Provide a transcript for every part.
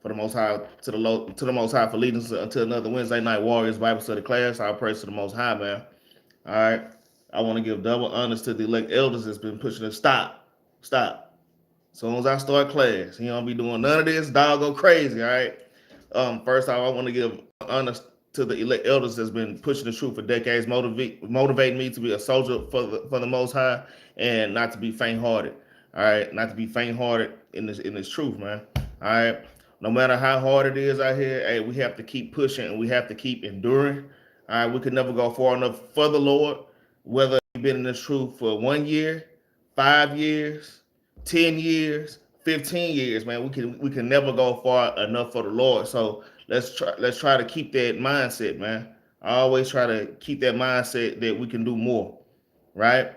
for the Most High, to the Most High for leading us until another Wednesday night Warriors Bible study class. All praise to the Most High, man. All right. I want to give double honors to the elect elders that's been pushing us. Stop. As soon as I start class, you don't be doing none of this. Dog go crazy. All right. First off, I want to give honors to the elect elders that's been pushing the truth for decades, motivating me to be a soldier for the Most High and not to be faint-hearted. All right, not to be faint-hearted in this truth, man. All right, no matter how hard it is out here, hey, we have to keep pushing and we have to keep enduring. All right, we could never go far enough for the Lord, whether you've been in this truth for 1 year, 5 years, 10 years, 15 years, man. We can never go far enough for the Lord. So let's try to keep that mindset, man. I always try to keep that mindset that we can do more, right?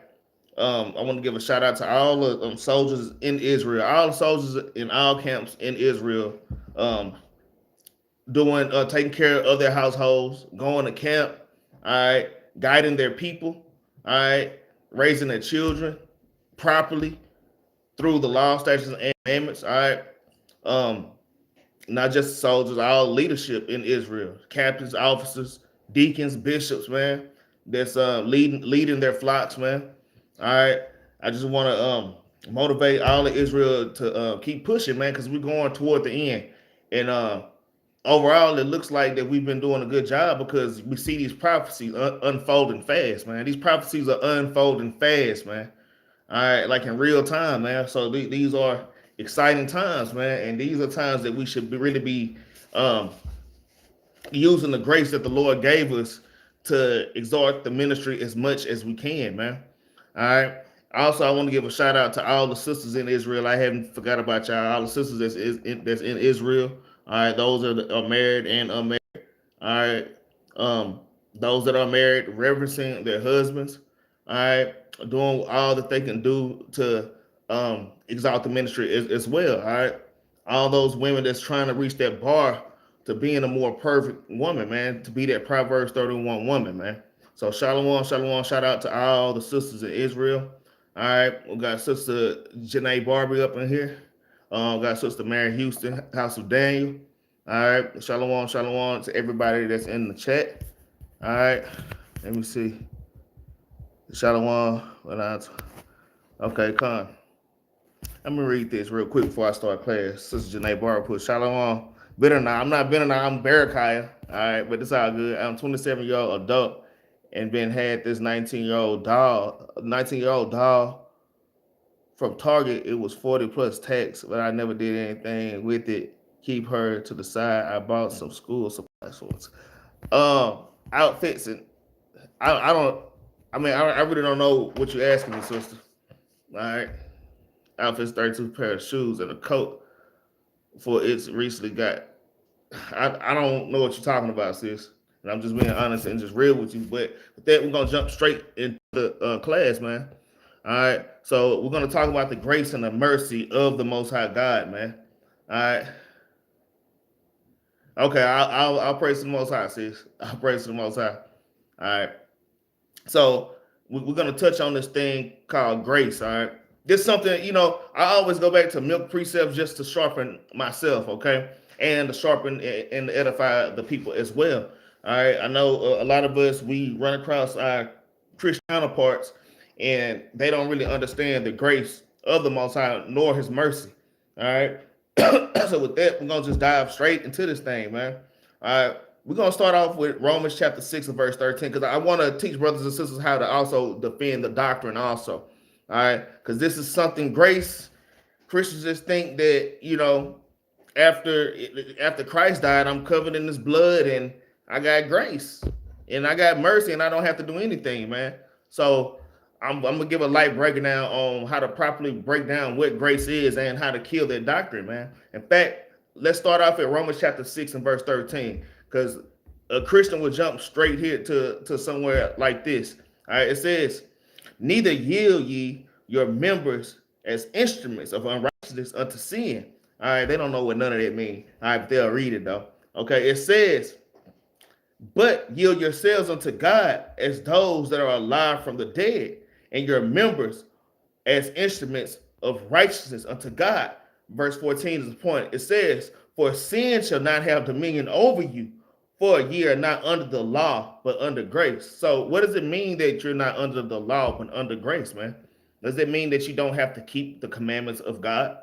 I want to give a shout out to all the soldiers in Israel, all the soldiers in all camps in Israel, taking care of their households, going to camp, all right, guiding their people, all right, raising their children properly through the law, statutes, and commandments, all right. Not just soldiers, all leadership in Israel, captains, officers, deacons, bishops, man, that's leading their flocks, man. All right. I just want to motivate all of Israel to keep pushing, man, because we're going toward the end. And overall, it looks like that we've been doing a good job because we see these prophecies unfolding fast, man. These prophecies are unfolding fast, man. All right, like in real time, man. So these are exciting times, man, and these are times that we should really be using the grace that the Lord gave us to exhort the ministry as much as we can, man. All right. Also, I want to give a shout out to all the sisters in Israel. I haven't forgot about y'all. All the sisters that's in Israel. All right, those are married and unmarried. All right, those that are married, reverencing their husbands. All right, doing all that they can do to exalt the ministry as well. All right, all those women that's trying to reach that bar to being a more perfect woman, man, to be that Proverbs 31 woman, man. So shalom, shalom, shout out to all the sisters in Israel. All right, we got Sister Janae Barbie up in here. Got Sister Mary Houston, House of Daniel. All right, shalom, shalom to everybody that's in the chat. All right, let me see. Shalom. Okay, Con. Let me read this real quick before I start class. Sister Janae Barbie put shalom. Benaniyah. I'm not Benaniyah, I'm Barakiah. All right, but it's all good. I'm a 27-year-old adult and had this 19-year-old doll from Target. It was 40 plus tax, but I never did anything with it. Keep her to the side. I bought some school supplies for it. Outfits and I don't. I mean, I really don't know what you're asking me, sister. All right, outfits, 32 pair of shoes and a coat for it's recently got. I don't know what you're talking about, sis. And I'm just being honest and just real with you. But with that, we're gonna jump straight into the class, man. All right. So we're gonna talk about the grace and the mercy of the Most High God, man. All right. Okay, I'll praise the Most High, sis. I'll praise the Most High. All right. So we're gonna touch on this thing called grace. All right. This is something, I always go back to milk precepts just to sharpen myself, okay, and to sharpen and edify the people as well. All right. I know a lot of us, we run across our Christian counterparts and they don't really understand the grace of the Most High nor his mercy. All right. So with that, we're going to just dive straight into this thing, man. All right. We're going to start off with Romans chapter 6 and verse 13 because I want to teach brothers and sisters how to also defend the doctrine also. All right. Because this is something grace. Christians just think that, after Christ died, I'm covered in his blood and I got grace and I got mercy and I don't have to do anything, man. So I'm going to give a light breakdown on how to properly break down what grace is and how to kill that doctrine, man. In fact, let's start off at Romans chapter 6 and verse 13 because a Christian will jump straight here to somewhere like this. All right, it says, neither yield ye your members as instruments of unrighteousness unto sin. All right, they don't know what none of that means. All right, but they'll read it though. Okay, it says, but yield yourselves unto God as those that are alive from the dead, and your members as instruments of righteousness unto God. Verse 14 is the point. It says, For sin shall not have dominion over you, for ye are not under the law, but under grace. So what does it mean that you're not under the law, but under grace, man? Does it mean that you don't have to keep the commandments of God?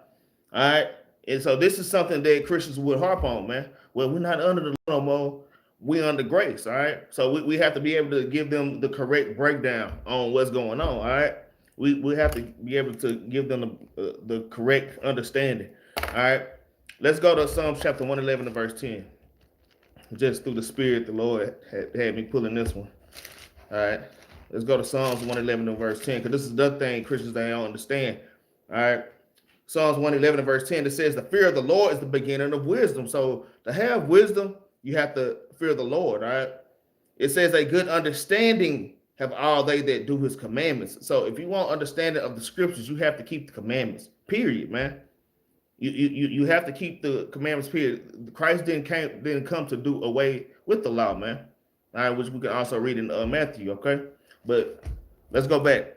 All right. And so this is something that Christians would harp on, man. Well, we're not under the law no more. We're under grace. All right. So we have to be able to give them the correct breakdown on what's going on. All right. We have to be able to give them the correct understanding. All right. Let's go to Psalms chapter 111 and verse 10. Just through the Spirit, the Lord had me pulling this one. All right. Let's go to Psalms 111 and verse 10, because this is the thing Christians they don't understand. All right. Psalms 111 and verse 10, it says, the fear of the Lord is the beginning of wisdom. So to have wisdom, you have to fear the Lord. All right. It says a good understanding have all they that do his commandments. So if you want understanding of the scriptures, you have to keep the commandments, period, man. You have to keep the commandments, period. Christ didn't come to do away with the law, man. All right, which we can also read in Matthew, okay? But let's go back.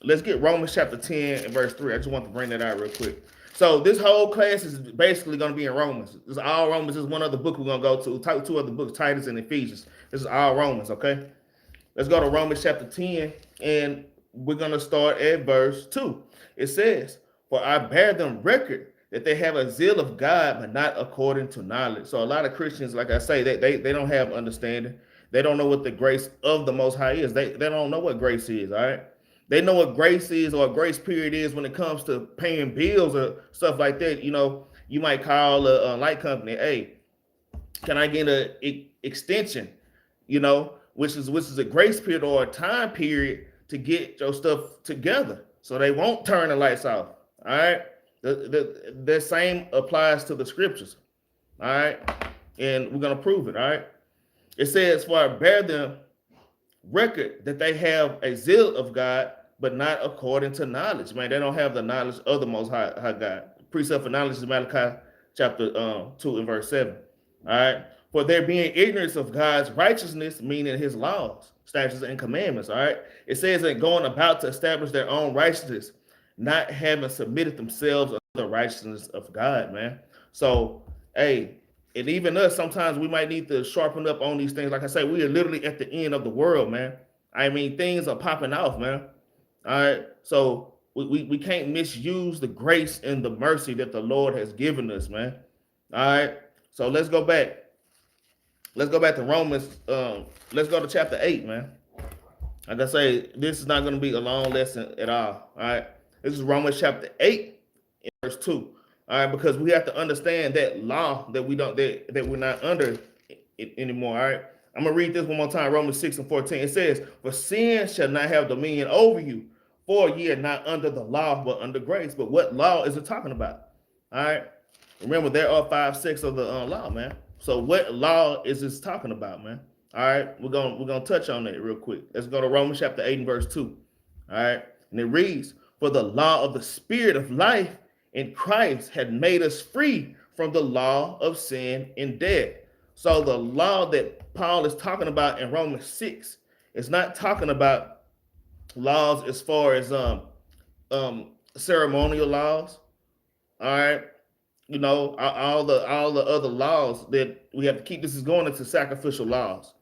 Let's get Romans chapter 10 and verse 3. I just want to bring that out real quick. So this whole class is basically going to be in Romans. This is all Romans. This is one other book we're going to go to. Two other books, Titus and Ephesians. This is all Romans, okay? Let's go to Romans chapter 10, and we're going to start at verse 2. It says, for I bear them record that they have a zeal of God, but not according to knowledge. So a lot of Christians, like I say, they don't have understanding. They don't know what the grace of the Most High is. They don't know what grace is, all right? They know what grace is or a grace period is when it comes to paying bills or stuff like that. You know, you might call a light company, hey, can I get an extension, you know, which is a grace period or a time period to get your stuff together so they won't turn the lights off, all right? The same applies to the scriptures, all right? And we're going to prove it, all right? It says, for I bear them record that they have a zeal of God, but not according to knowledge. Man, they don't have the knowledge of the Most High God. Precept for knowledge is Malachi chapter 2 and verse 7. All right. For there being ignorance of God's righteousness, meaning his laws, statutes, and commandments. All right. It says that going about to establish their own righteousness, not having submitted themselves to the righteousness of God, man. So, hey, and even us, sometimes we might need to sharpen up on these things. Like I say, we are literally at the end of the world, man. I mean, things are popping off, man. All right. So we can't misuse the grace and the mercy that the Lord has given us, man. All right. So let's go back. Let's go back to Romans. Let's go to chapter 8, man. Like I say, this is not going to be a long lesson at all. All right. This is Romans chapter 8, verse 2. All right, because we have to understand that law that we're not under it anymore. All right. I'm gonna read this one more time. Romans 6 and 14. It says, for sin shall not have dominion over you, for ye are not under the law, but under grace. But what law is it talking about? All right. Remember, there are 5 sects of the law, man. So what law is this talking about, man? All right, we're gonna touch on that real quick. Let's go to Romans chapter 8 and verse 2. All right, and it reads, for the law of the spirit of life in Christ had made us free from the law of sin and death. So the law that Paul is talking about in Romans 6 is not talking about laws as far as ceremonial laws. All right. You know, all the other laws that we have to keep. This is going into sacrificial laws.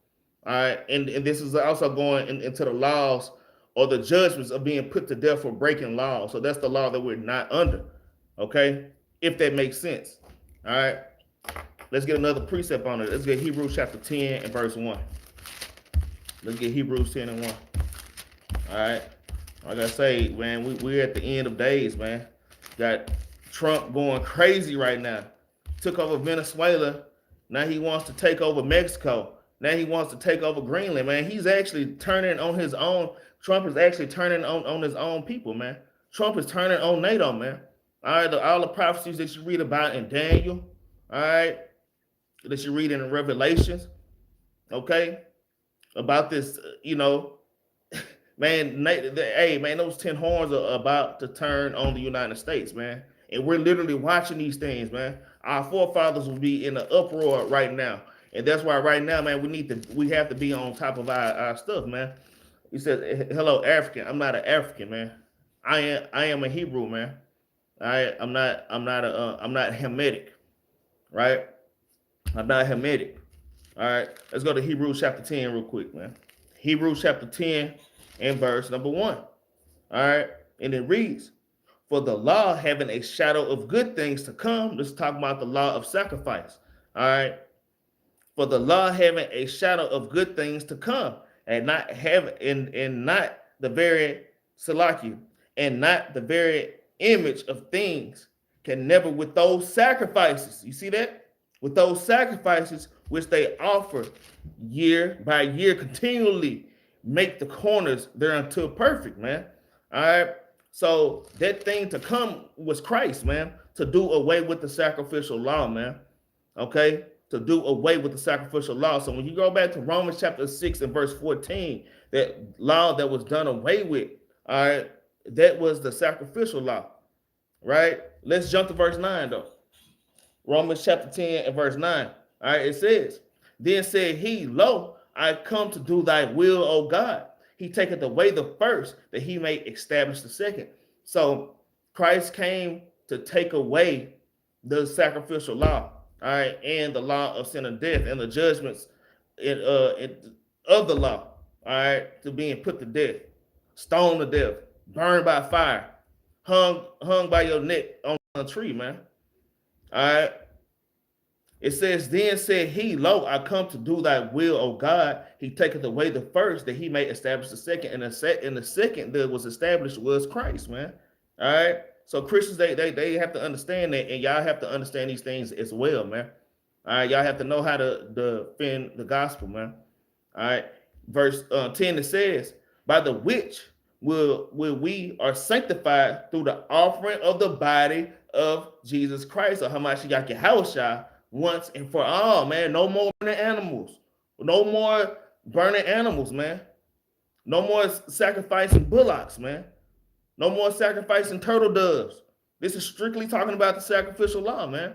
All right. And this is also going into the laws or the judgments of being put to death for breaking laws. So that's the law that we're not under. Okay, if that makes sense. All right, let's get another precept on it. Let's get Hebrews chapter 10 and verse 1. Let's get Hebrews 10 and 1. All right, like I say, man, we're at the end of days, man. Got Trump going crazy right now. Took over Venezuela. Now he wants to take over Mexico. Now he wants to take over Greenland, man. He's actually turning on his own. Trump is actually turning on his own people, man. Trump is turning on NATO, man. All right, all the prophecies that you read about in Daniel, all right, that you read in Revelations, okay, about this, you know, man, hey, man, those 10 horns are about to turn on the United States, man. And we're literally watching these things, man. Our forefathers will be in an uproar right now. And that's why right now, man, we have to be on top of our stuff, man. He said, hello, African. I'm not an African, man. I am a Hebrew, man. I'm not Hamitic. right? I'm not Hamitic. All right, let's go to Hebrews chapter 10 real quick, man. Hebrews chapter 10 and verse number 1. All right, and it reads, for the law having a shadow of good things to come. Let's talk about the law of sacrifice. All right, for the law having a shadow of good things to come, and not have and not the very Salakia, and not the very image of things, can never with those sacrifices. You see that? With those sacrifices which they offer year by year continually, make the corners thereunto perfect, man. All right. So that thing to come was Christ, man, to do away with the sacrificial law, man. Okay, to do away with the sacrificial law. So when you go back to Romans chapter 6 and verse 14, that law that was done away with, all right, that was the sacrificial law, right? Let's jump to verse 9, though. Romans chapter 10 and verse 9. All right, it says, then said he, lo, I come to do thy will, O God. He taketh away the first, that he may establish the second. So Christ came to take away the sacrificial law, all right, and the law of sin and death, and the judgments of the law, all right, to being put to death, stoned to death, burned by fire, hung by your neck on a tree, man. All right. It says, then said he, lo, I come to do thy will, O God. He taketh away the first, that he may establish the second. And the second that was established was Christ, man. All right. So Christians, they have to understand that, and y'all have to understand these things as well, man. All right. Y'all have to know how to defend the gospel, man. All right. Verse 10, it says, by the which will we are sanctified through the offering of the body of Jesus Christ, or Hamashiach Yahushua, once and for all, man. No more burning animals. No more burning animals, man. No more sacrificing bullocks, man. No more sacrificing turtle doves. This is strictly talking about the sacrificial law, man.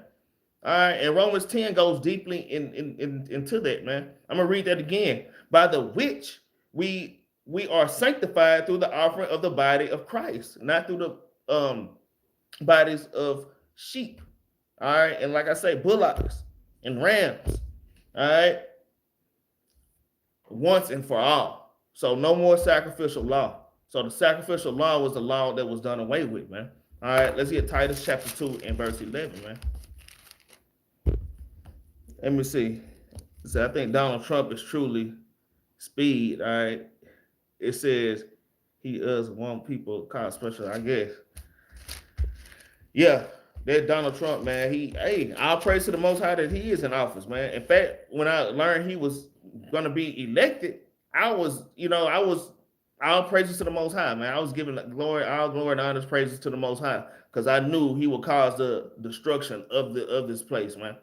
All right, and Romans 10 goes deeply into that, man. I'm gonna read that again. By the which we are sanctified through the offering of the body of Christ, not through the bodies of sheep. All right, and like I say, bullocks and rams. All right, once and for all. So no more sacrificial law. So the sacrificial law was the law that was done away with, man. All right, let's get Titus chapter 2 and verse 11, man. Let me see. So I think Donald Trump is truly speed. All right, it says he does want people called special, I guess. Yeah, that Donald Trump, man. I'll praise to the Most High that he is in office, man. In fact, when I learned he was going to be elected, all praises to the Most High, man. I was giving all glory and honor, praises to the Most High, because I knew he would cause the destruction of this place, man.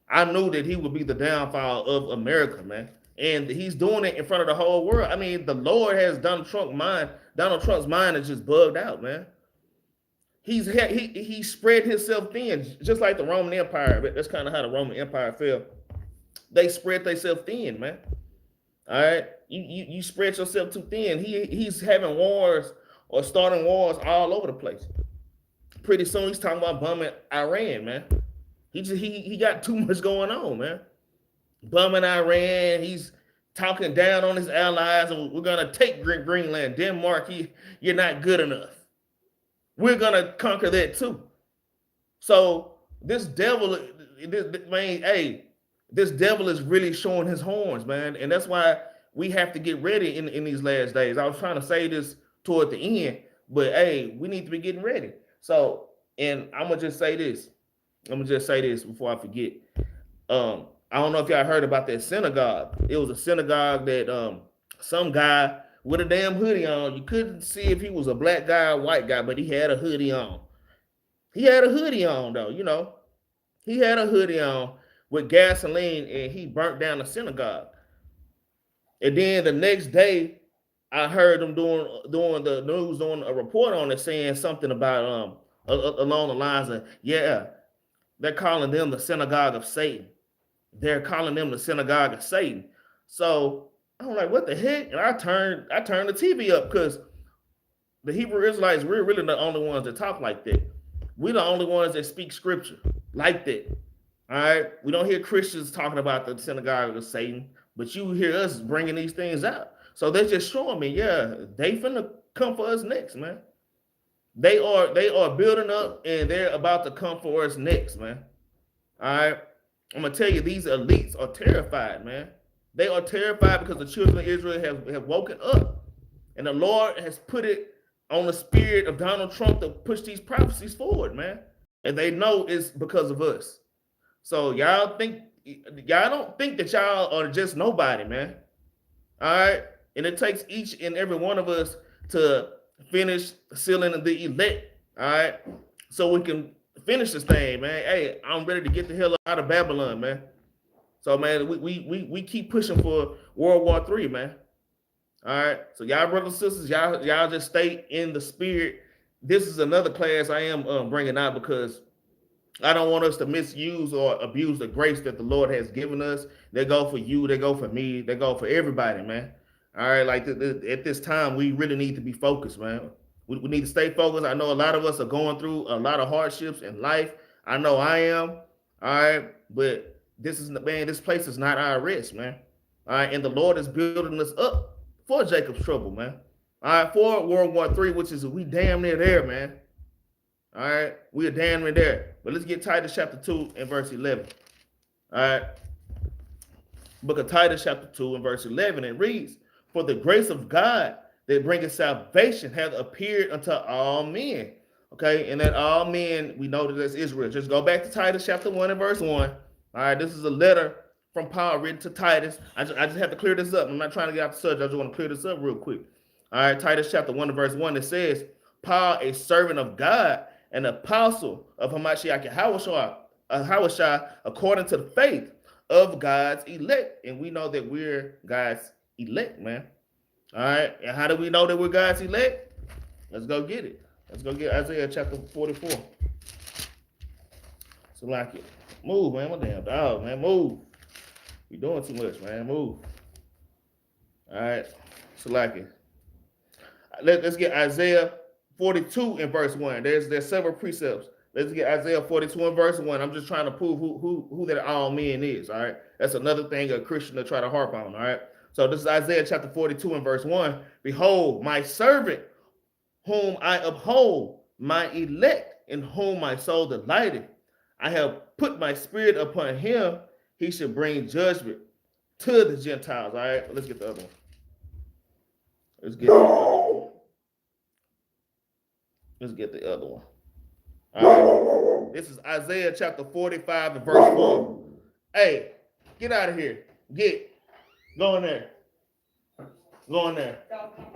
I knew that he would be the downfall of America, man. And he's doing it in front of the whole world. I mean, the Lord has Donald Trump's mind. Donald Trump's mind is just bugged out, man. He spread himself thin, just like the Roman Empire. But that's kind of how the Roman Empire fell. They spread themselves thin, man. All right, you spread yourself too thin. He's having wars or starting wars all over the place. Pretty soon he's talking about bumming Iran, man. He got too much going on, man. Bumming Iran. He's talking down on his allies, and we're gonna take Greenland, Denmark. You're not good enough. We're gonna conquer that too. So this devil, this devil is really showing his horns, man, and that's why we have to get ready in these last days. I was trying to say this toward the end, but we need to be getting ready. So, and I'm gonna just say this. Before I forget. I don't know if y'all heard about that synagogue. It was a synagogue that some guy with a damn hoodie on. You couldn't see if he was a black guy or white guy, but he had a hoodie on. He had a hoodie on, though, you know. He had a hoodie on with gasoline, and he burnt down the synagogue. And then the next day, I heard them doing the news, doing a report on it, saying something about along the lines of, they're calling them the synagogue of Satan. They're calling them the synagogue of Satan. So I'm like, what the heck? And I turned the TV up, because the Hebrew Israelites, we're really the only ones that talk like that. We're the only ones that speak scripture like that. All right, we don't hear Christians talking about the synagogue of Satan, but you hear us bringing these things out. So they're just showing me, yeah, they finna come for us next, man. They are building up and they're about to come for us next, man. All right. I'm gonna tell you, these elites are terrified, man. They are terrified because the children of Israel have woken up. And the Lord has put it on the spirit of Donald Trump to push these prophecies forward, man. And they know it's because of us. So y'all don't think that y'all are just nobody, man. All right. And it takes each and every one of us to finish sealing the elect. All right. So we can finish this thing, man. Hey, I'm ready to get the hell out of Babylon, man. So man, we keep pushing for World War III, man. All right. So y'all brothers and sisters, y'all just stay in the spirit. This is another class I am bringing out because I don't want us to misuse or abuse the grace that the Lord has given us. They go for you, they go for me, they go for everybody, man. All right, like at this time, we really need to be focused, man. We need to stay focused. I know a lot of us are going through a lot of hardships in life. I know I am. All right, but this place is not our rest, man. All right, and the Lord is building us up for Jacob's trouble, man. All right, for World War III, which is we damn near there, man. All right, we are damn near there. But let's get Titus chapter 2 and verse 11. All right, book of Titus chapter 2 and verse 11, it reads, "For the grace of God that bringeth salvation hath appeared unto all men." Okay, and that all men, we know that that's Israel. Just go back to Titus chapter 1 and verse 1. All right, this is a letter from Paul written to Titus. I just have to clear this up. I'm not trying to get out the subject. I just want to clear this up real quick. All right, Titus chapter 1 and verse 1, it says, "Paul, a servant of God, an apostle of Hamashiach Yahweh, according to the faith of God's elect." And we know that we're God's elect, man. All right. And how do we know that we're God's elect? Let's go get it. Let's go get Isaiah chapter 44. So like it. Move, man. My damn dog, man. Move. You're doing too much, man. Move. All right. So like it. Let's get Isaiah 42 in verse 1. There's several precepts. Let's get Isaiah 42 in verse 1. I'm just trying to prove who that all men is. All right. That's another thing a Christian to try to harp on. All right. So this is Isaiah chapter 42 and verse 1. "Behold, my servant, whom I uphold, my elect, in whom my soul delighteth. I have put my spirit upon him. He should bring judgment to the Gentiles." All right, let's get the other one. Let's get the other one. All right. This is Isaiah chapter 45 and verse 4. Hey, get out of here. Go in there. Go in there.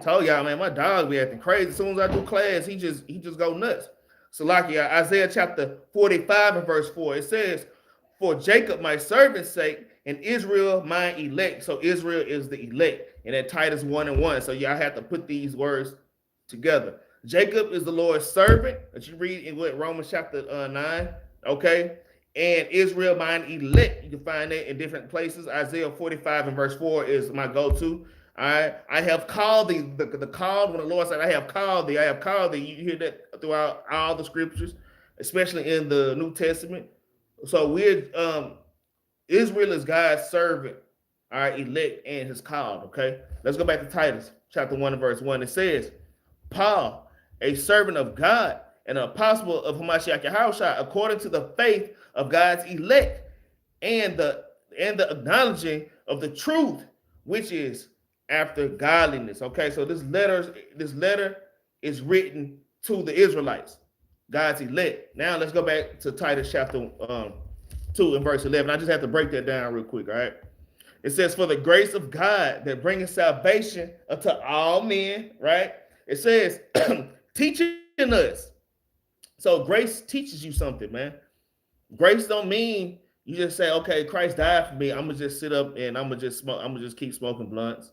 Told y'all, man, my dog be acting crazy. As soon as I do class, he just go nuts. So like Isaiah chapter 45 and verse 4, it says, "For Jacob my servant's sake, and Israel my elect." So Israel is the elect. And at Titus 1 and 1. So y'all have to put these words together. Jacob is the Lord's servant that you read in Romans chapter 9. Okay. And Israel, mine elect. You can find that in different places. Isaiah 45 and verse 4 is my go-to. I have called thee. The called, when the Lord said, "I have called thee," I have called thee. You hear that throughout all the scriptures, especially in the New Testament. So Israel is God's servant, our elect, and his called. Okay, let's go back to Titus chapter 1 and verse 1. It says, "Paul, a servant of God and an apostle of Hamashiach Yahweh, according to the faith of God's elect, and the acknowledging of the truth, which is after godliness." Okay, so this letter is written to the Israelites, God's elect. Now let's go back to Titus chapter 2 and verse 11. I just have to break that down real quick. All right. It says, "For the grace of God that bringeth salvation unto all men," right? It says, teaching us. So grace teaches you something, man. Grace don't mean you just say, "Okay, Christ died for me. I'm gonna just sit up and I'm gonna just smoke. I'm gonna just keep smoking blunts.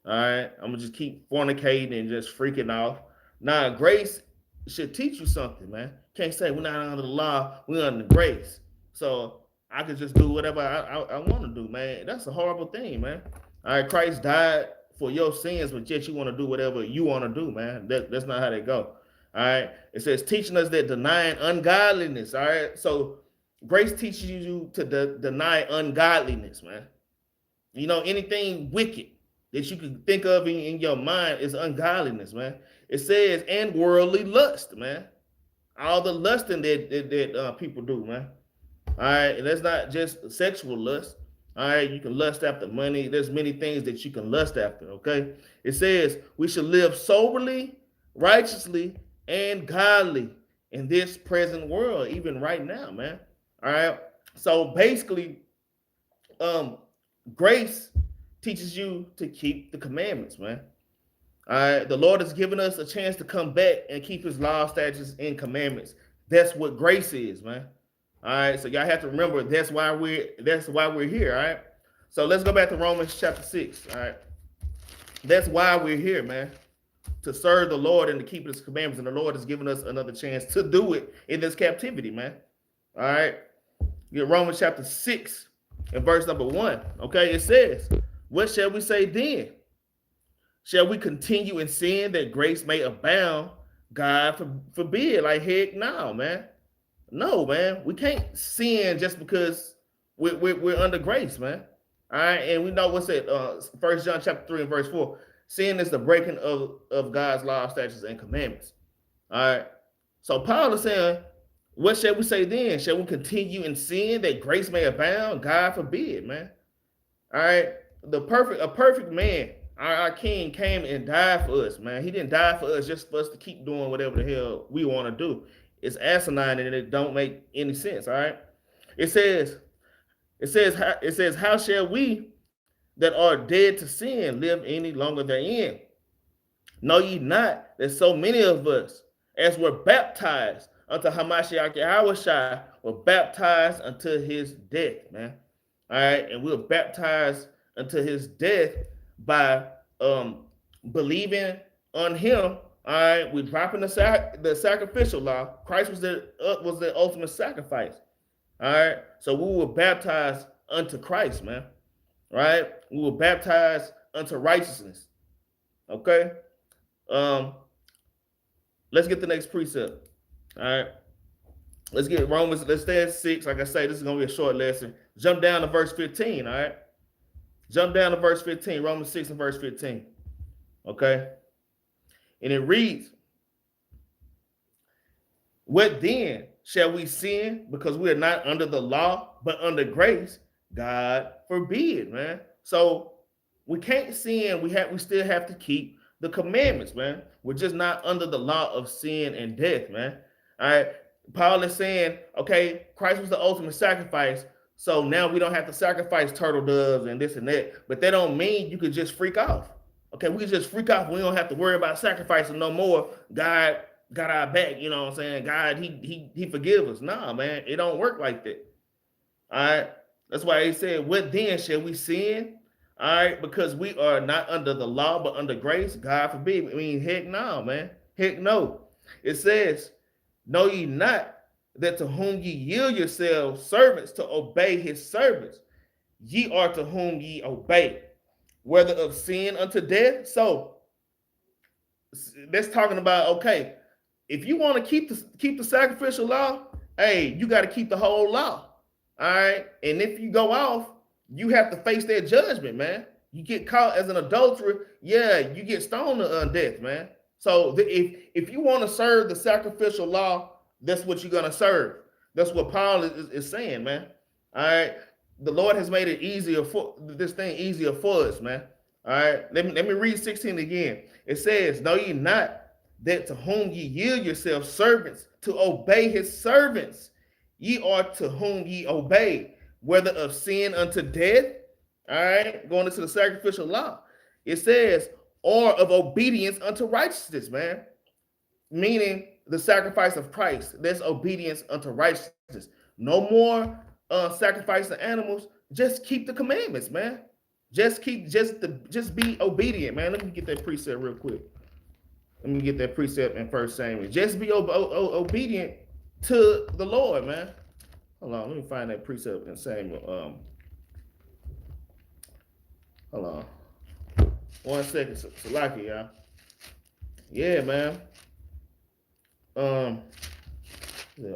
All right, I'm gonna just keep fornicating and just freaking off." Nah, grace should teach you something, man. Can't say we're not under the law, we're under grace. So I can just do whatever I want to do, man. That's a horrible thing, man. All right, Christ died for your sins, but yet you want to do whatever you want to do, man. That's not how they go. All right. It says teaching us that denying ungodliness. All right. So Grace teaches you to deny ungodliness, man. You know, anything wicked that you can think of in your mind is ungodliness, man. It says, and worldly lust, man. All the lusting that people do, man. All right, and that's not just sexual lust. All right, you can lust after money. There's many things that you can lust after. Okay, it says we should live soberly, righteously, and godly in this present world, even right now, man. All right. So basically, grace teaches you to keep the commandments, man. All right. The Lord has given us a chance to come back and keep his law, statutes, and commandments. That's what grace is, man. All right. So y'all have to remember that's why we're here. All right. So let's go back to Romans chapter 6. All right. That's why we're here, man. To serve the Lord and to keep his commandments. And the Lord has given us another chance to do it in this captivity, man. All right. Get Romans chapter 6 and verse number 1. Okay, it says, what shall we say then? Shall we continue in sin that grace may abound? God forbid. Like, heck no, man. No, man. We can't sin just because we're under grace, man. All right, and we know what's it. 1 John chapter 3 and verse 4. Sin is the breaking of God's law, statutes, and commandments. All right. So Paul is saying, what shall we say then? Shall we continue in sin that grace may abound? God forbid, man. All right. A perfect man, our king came and died for us, man. He didn't die for us just for us to keep doing whatever the hell we want to do. It's asinine and it don't make any sense. All right. It says, how shall we that are dead to sin live any longer therein? Know ye not that so many of us, as were baptized unto Hamashiach Yahushua, were baptized unto his death, man. All right, and we were baptized unto his death by believing on him. All right, we dropping the sacrificial law. Christ was the ultimate sacrifice. All right, so we were baptized unto Christ, man. Right? We were baptized unto righteousness. Okay. Let's get the next precept. All right. Let's get Romans. Let's stay at 6. Like I say, this is gonna be a short lesson. Jump down to verse 15. All right. Jump down to verse 15. Romans 6 and verse 15. Okay. And it reads, what then? Shall we sin because we are not under the law, but under grace? God forbid, man. So we can't sin. We still have to keep the commandments, man. We're just not under the law of sin and death, man. All right. Paul is saying, okay, Christ was the ultimate sacrifice. So now we don't have to sacrifice turtle doves and this and that. But that don't mean you could just freak off. Okay, we can just freak off. We don't have to worry about sacrificing no more. God got our back, you know what I'm saying? God, he forgive us. Nah, man, it don't work like that. All right. That's why he said, what then? Shall we sin? All right, because we are not under the law, but under grace. God forbid. I mean, heck no, man. Heck no. It says, know ye not that to whom ye yield yourselves servants to obey his servants, ye are to whom ye obey, whether of sin unto death. So that's talking about, okay, if you want to keep the sacrificial law, hey, you got to keep the whole law. All right. And if you go off, you have to face that judgment, man. You get caught as an adulterer, yeah, you get stoned to death, man. So if you want to serve the sacrificial law, that's what you're gonna serve. That's what Paul is saying, man. All right. The Lord has made it easier for us, man. All right. Let me read 16 again. It says, know ye not that to whom ye yield yourselves servants to obey his servants, ye are to whom ye obey, whether of sin unto death, all right, going into the sacrificial law. It says, or of obedience unto righteousness, man. Meaning the sacrifice of Christ. That's obedience unto righteousness. No more sacrificing animals. Just keep the commandments, man. Just be obedient, man. Let me get that precept real quick. Let me get that precept in 1 Samuel. Just be obedient to the Lord, man. Hold on, let me find that precept in Samuel. Hold on. 1 second, Salaki, y'all. Yeah, man.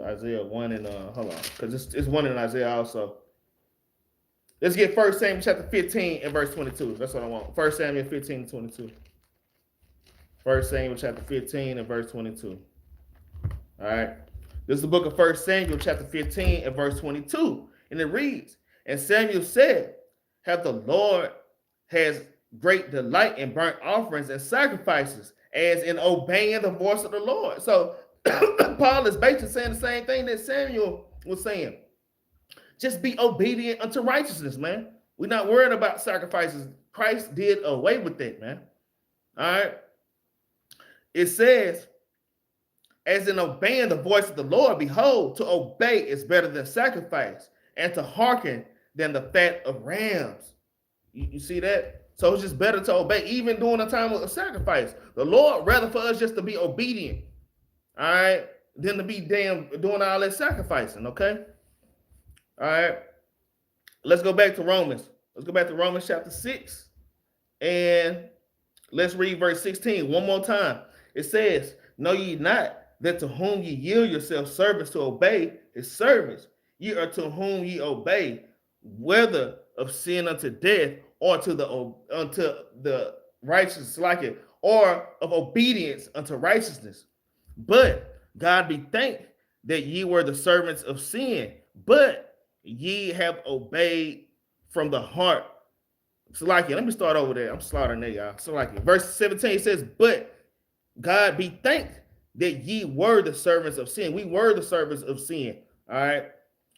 Isaiah 1 and hold on, because it's one in Isaiah also. Let's get 1 Samuel chapter 15 and verse 22. That's what I want. 1 Samuel 15 and 22. 1 Samuel chapter 15 and verse 22. All right. This is the book of 1 Samuel chapter 15 and verse 22. And it reads, and Samuel said, have the Lord has great delight in burnt offerings and sacrifices, as in obeying the voice of the Lord. So Paul is basically saying the same thing that Samuel was saying. Just be obedient unto righteousness, man. We're not worried about sacrifices. Christ did away with that, man. All right. It says, as in obeying the voice of the Lord, behold, to obey is better than sacrifice, and to hearken than the fat of rams. You see that? So it's just better to obey, even during a time of sacrifice. The Lord rather for us just to be obedient, all right, than to be doing all that sacrificing, okay? All right. Let's go back to Romans. Let's go back to Romans chapter 6, and let's read verse 16 one more time. It says, know ye not that to whom ye yield yourselves servants to obey his servants, ye are to whom ye obey, whether of sin unto death, or unto the righteous, like it, or of obedience unto righteousness. But God be thanked that ye were the servants of sin, but ye have obeyed from the heart. So like it, let me start over there. I'm slaughtering there, y'all. So like it. Verse 17 says, but God be thanked that ye were the servants of sin. We were the servants of sin. All right.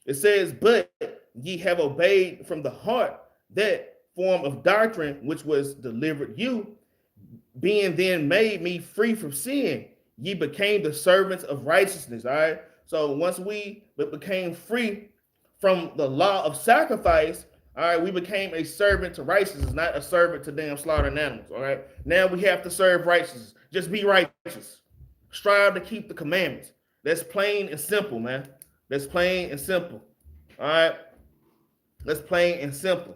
It says, but ye have obeyed from the heart that form of doctrine which was delivered you, being then made me free from sin, ye became the servants of righteousness. All right. So once we became free from the law of sacrifice, all right, we became a servant to righteousness, not a servant to damn slaughtering animals. All right. Now we have to serve righteousness. Just be righteous. Strive to keep the commandments. That's plain and simple, man. That's plain and simple. All right. That's plain and simple.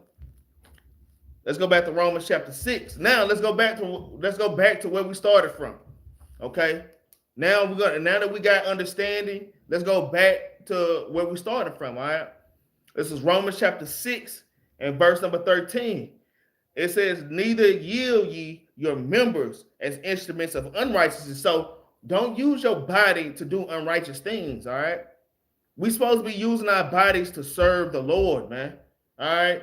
Let's go back to Romans chapter 6. Now let's go back to where we started from. Okay. Now that we got understanding, let's go back to where we started from. All right. This is Romans chapter 6 and verse number 13. It says, neither yield ye your members as instruments of unrighteousness. So don't use your body to do unrighteous things. All right. We're supposed to be using our bodies to serve the Lord, man. All right.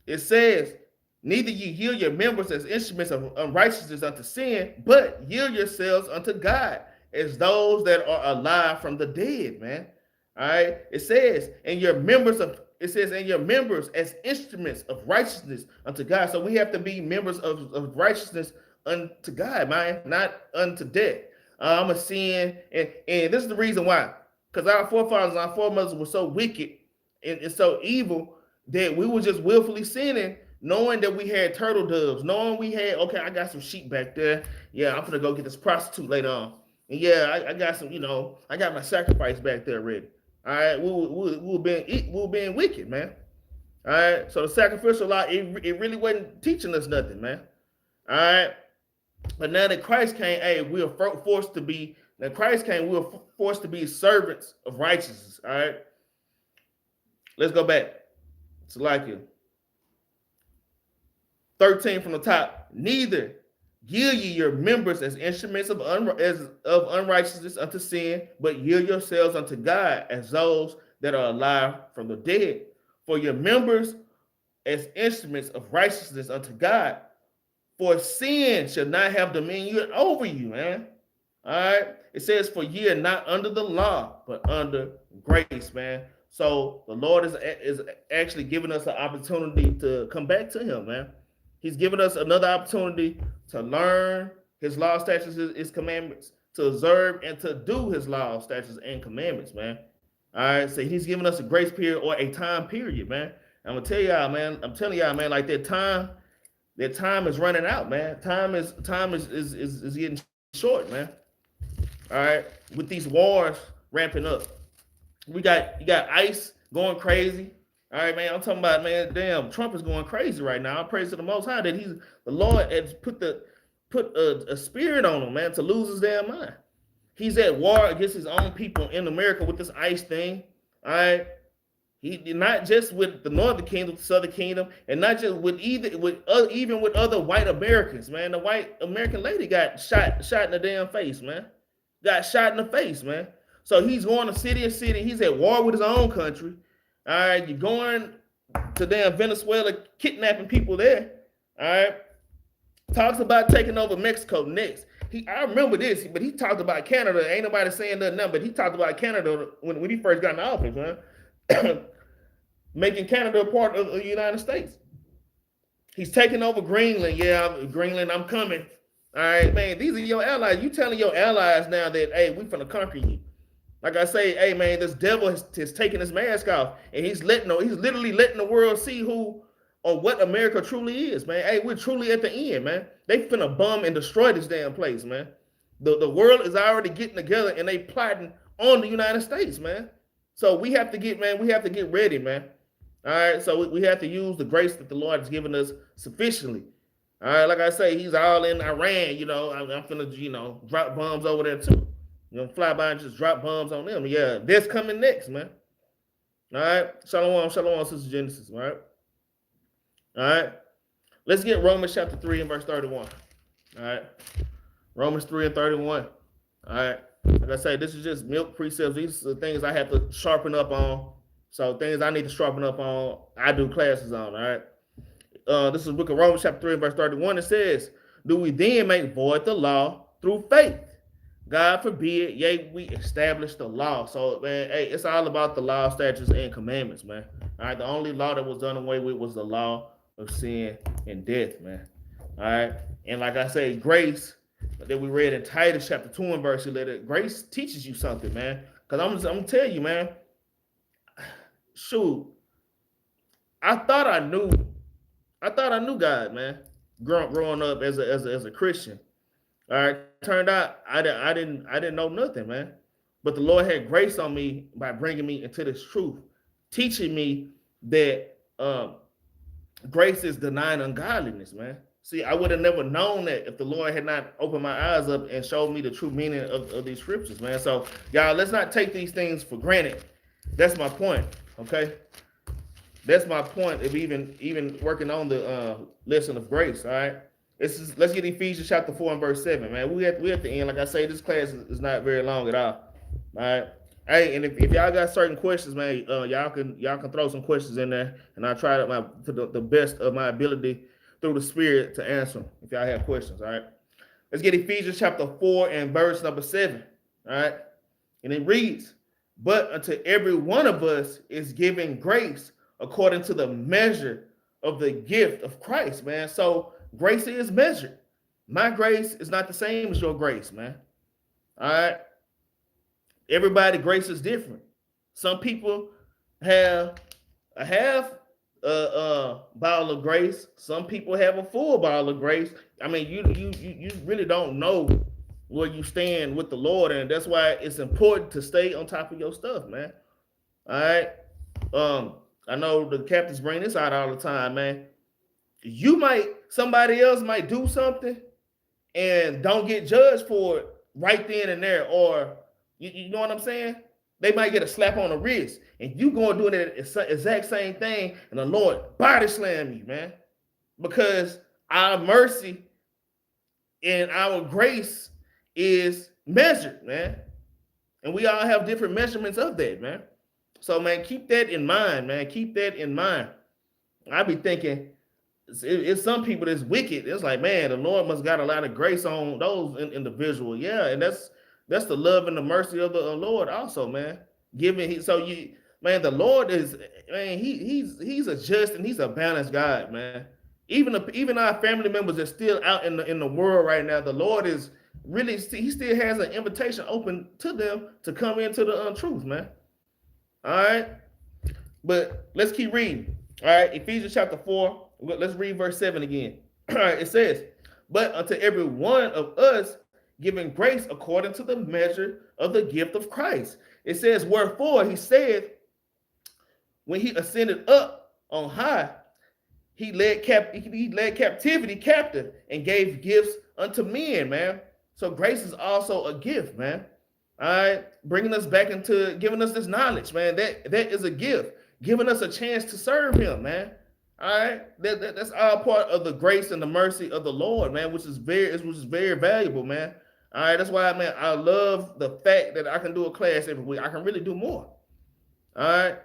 It says, neither ye yield your members as instruments of unrighteousness unto sin, but yield yourselves unto God as those that are alive from the dead, man. All right. It says, and your members as instruments of righteousness unto God. So we have to be members of righteousness unto God, man, not unto death. I'm a sin, and this is the reason why. Because our forefathers and our foremothers were so wicked and so evil that we were just willfully sinning, knowing that we had turtle doves, knowing we had, okay, I got some sheep back there. Yeah, I'm gonna go get this prostitute later on. And yeah, I got some, I got my sacrifice back there ready. All right, we've been wicked, man. All right, so the sacrificial law, it really wasn't teaching us nothing, man. All right, but now that Christ came, hey, we are forced to be. Now Christ came, we were forced to be servants of righteousness. All right, let's go back. It's like it. 13 from the top. Neither yield ye your members as instruments of unrighteousness unto sin, but yield yourselves unto God as those that are alive from the dead. For your members as instruments of righteousness unto God. For sin shall not have dominion over you, man. All right. It says, for ye are not under the law, but under grace, man. So the Lord is actually giving us an opportunity to come back to him, man. He's given us another opportunity to learn his law, statutes, his commandments, to observe and to do his law, statutes, and commandments, man. All right. So he's giving us a grace period or a time period, man. I'm gonna tell y'all, man. I'm telling y'all, man, like that time is running out, man. Time is getting short, man. All right. With these wars ramping up. You got ICE going crazy. All right, man. I'm talking about, man, damn, Trump is going crazy right now. I praise to the Most High that the Lord has put a spirit on him, man, to lose his damn mind. He's at war against his own people in America with this ICE thing. All right. He not just with the Northern Kingdom, the Southern Kingdom, and not just with even with other white Americans, man. The white American lady got shot in the damn face, man. Got shot in the face, man. So he's going to city and city. He's at war with his own country. All right, you're going to damn Venezuela, kidnapping people there. All right, talks about taking over Mexico next. I remember this, but he talked about Canada. Ain't nobody saying nothing, but he talked about Canada when he first got in office, man. Making Canada a part of the United States. He's taking over Greenland. Yeah, Greenland, I'm coming. All right, man, these are your allies. You telling your allies now that, hey, we finna conquer you. Like I say, hey, man, this devil has taken his mask off, and he's literally letting the world see who or what America truly is, man. Hey, we're truly at the end, man. They finna bomb and destroy this damn place, man. The world is already getting together, and they plotting on the United States, man. So we have to get ready, man. All right, so we have to use the grace that the Lord has given us sufficiently. All right, like I say, he's all in Iran, I'm finna, drop bombs over there too. Fly by and just drop bombs on them. Yeah, that's coming next, man. All right, shalom, Sister Genesis, all right? All right, let's get Romans chapter 3 and verse 31. All right, Romans 3 and 31. All right, like I say, this is just milk precepts. These are the things I have to sharpen up on. So things I need to sharpen up on, I do classes on, all right? This is the book of Romans chapter 3 verse 31. It says, do we then make void the law through faith? God forbid, yea, we establish the law. So, man, hey, it's all about the law, statutes, and commandments, man. All right, the only law that was done away with was the law of sin and death, man. All right, and like I say, grace that we read in Titus chapter 2 and verse 11, grace teaches you something, man. Because I'm going to tell you, man, shoot, I thought I knew God, man. Growing up as a Christian. All right, turned out I didn't know nothing, man. But the Lord had grace on me by bringing me into this truth, teaching me that grace is denying ungodliness, man. See, I would have never known that if the Lord had not opened my eyes up and showed me the true meaning of these scriptures, man. So, y'all, let's not take these things for granted. That's my point. Okay, that's my point of even working on the lesson of grace. All right, let's get Ephesians chapter 4 and verse 7, man. We at the end. Like I say, this class is not very long at all. All right. Hey, and if y'all got certain questions, man, y'all can throw some questions in there, and I'll try to the best of my ability through the Spirit to answer them. If y'all have questions, all right. Let's get Ephesians chapter 4 and verse number 7. All right, and it reads, but unto every one of us is given grace according to the measure of the gift of Christ, man. So grace is measured. My grace is not the same as your grace, man. All right. Everybody grace is different. Some people have a half bottle of grace. Some people have a full bottle of grace. I mean, you really don't know where you stand with the Lord, and that's why it's important to stay on top of your stuff, man. All right. I know the captains bring this out all the time, man. Somebody else might do something and don't get judged for it right then and there, or you know what I'm saying? They might get a slap on the wrist, and you going doing the exact same thing, and the Lord body slam you, man, because our mercy and our grace is measured, man. And we all have different measurements of that, man. So, man, keep that in mind, man. Keep that in mind. I be thinking, it's some people that's wicked. It's like, man, the Lord must got a lot of grace on those individuals. Yeah, and that's the love and the mercy of the Lord also, man. Man, the Lord is, man, he's a just and he's a balanced God, man. Even our family members that are still out in the world right now, the Lord is really, he still has an invitation open to them to come into the truth, man. All right, but let's keep reading. All right, Ephesians chapter 4, let's read verse 7 again. All right, it says, but unto every one of us given grace according to the measure of the gift of Christ. It says, wherefore he said, when he ascended up on high, he led captivity captive and gave gifts unto men, man. So grace is also a gift, man. All right, bringing us back into giving us this knowledge, man. That is a gift, giving us a chance to serve Him, man. All right, that's all part of the grace and the mercy of the Lord, man, which is very valuable, man. All right, that's why, man, I love the fact that I can do a class every week. I can really do more. All right,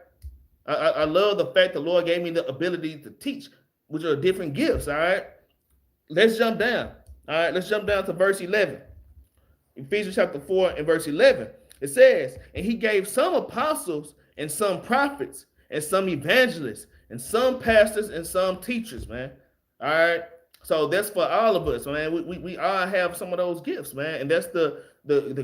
I love the fact the Lord gave me the ability to teach, which are different gifts. All right, let's jump down. All right, let's jump down to verse 11. Ephesians chapter 4 and verse 11. It says, and He gave some apostles and some prophets and some evangelists and some pastors and some teachers, man. All right. So that's for all of us, man. We all have some of those gifts, man. And that's the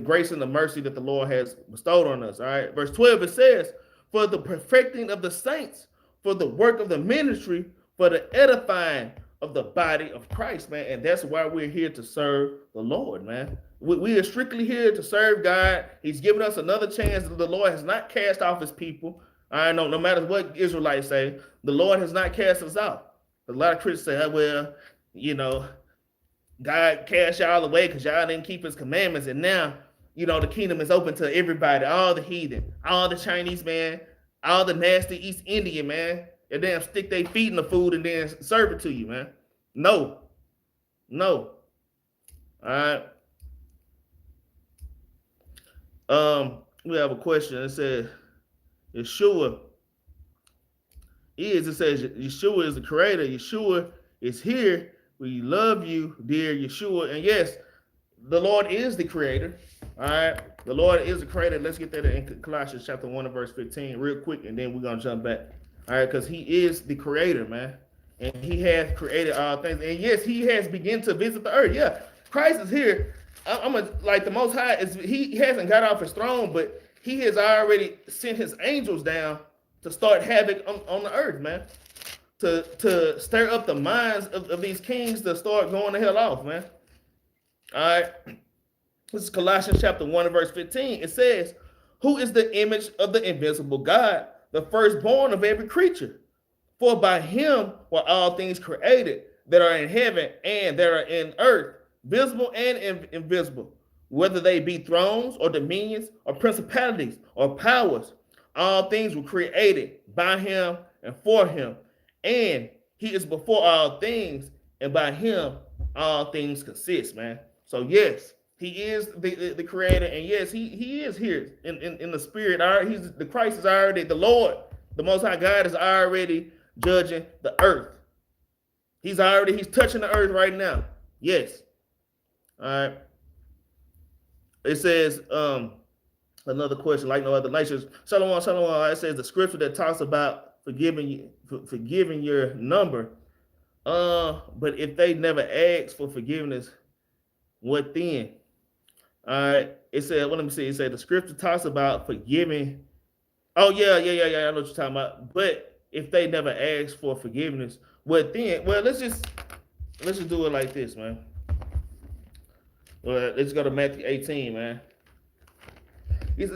grace and the mercy that the Lord has bestowed on us. All right. Verse 12, it says, for the perfecting of the saints, for the work of the ministry, for the edifying of the body of Christ, man. And that's why we're here to serve the Lord, man. We are strictly here to serve God. He's given us another chance. The Lord has not cast off His people. I know, no matter what Israelites say, the Lord has not cast us out. A lot of Christians say, well, you know, God cast y'all away because y'all didn't keep His commandments. And now, you know, the kingdom is open to everybody, all the heathen, all the Chinese, man, all the nasty East Indian, man. They damn stick their feet in the food and then serve it to you, man. No. All right. We have a question. It says, Yeshua is, it says, Yeshua is the creator. Yeshua is here. We love you, dear Yeshua. And yes, the Lord is the creator. All right. The Lord is the creator. Let's get that in Colossians chapter 1 and verse 15 real quick, and then we're going to jump back. All right. Because He is the creator, man. And He has created all things. And yes, He has begun to visit the earth. Yeah. Christ is here. Like the Most High is, He hasn't got off His throne, but He has already sent His angels down to start havoc on the earth, man. To stir up the minds of these kings to start going the hell off, man. All right. This is Colossians chapter 1 and verse 15. It says, who is the image of the invisible God, the firstborn of every creature? For by Him were all things created that are in heaven and that are in earth, visible and invisible, whether they be thrones or dominions or principalities or powers. All things were created by Him and for Him. And He is before all things, and by Him all things consist, man. So yes, He is the creator, and yes, he is here in the spirit. The Christ is already, the Lord, the Most High God is already judging the earth. He's touching the earth right now. Yes. All right. It says, another question, like no other nations. Shalom. It says the scripture that talks about forgiving your number. But if they never ask for forgiveness, what then? All right. It said, well, let me see. It said the scripture talks about forgiving. Oh, yeah. I know what you're talking about. But if they never ask for forgiveness, what then? Well, let's just do it like this, man. Well, let's go to Matthew 18, man.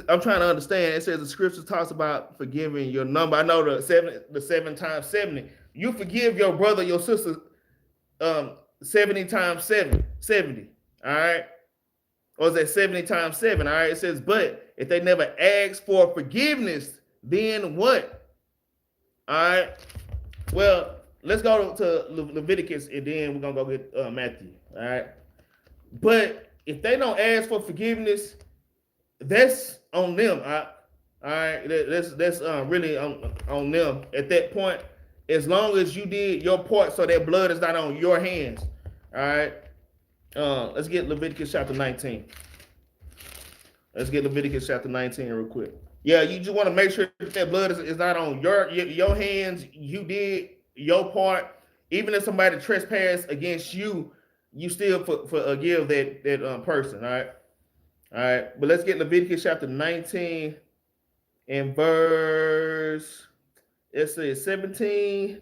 I'm trying to understand. It says the scripture talks about forgiving your number. I know the 7 times 70. You forgive your brother, your sister, 70 times 70. All right. Or is that 70 times 7? All right. It says, but if they never ask for forgiveness, then what? All right. Well, let's go to Leviticus, and then we're gonna go get Matthew. All right. But if they don't ask for forgiveness, that's on them. All right. That's really on them at that point. As long as you did your part, so that blood is not on your hands. All right. Let's get Leviticus chapter 19. Let's get Leviticus chapter 19 real quick. Yeah, you just want to make sure that blood is not on your hands. You did your part. Even if somebody trespassed against you, you still forgive that person. All right. All right. But let's get Leviticus chapter 19 and verse, it says 17.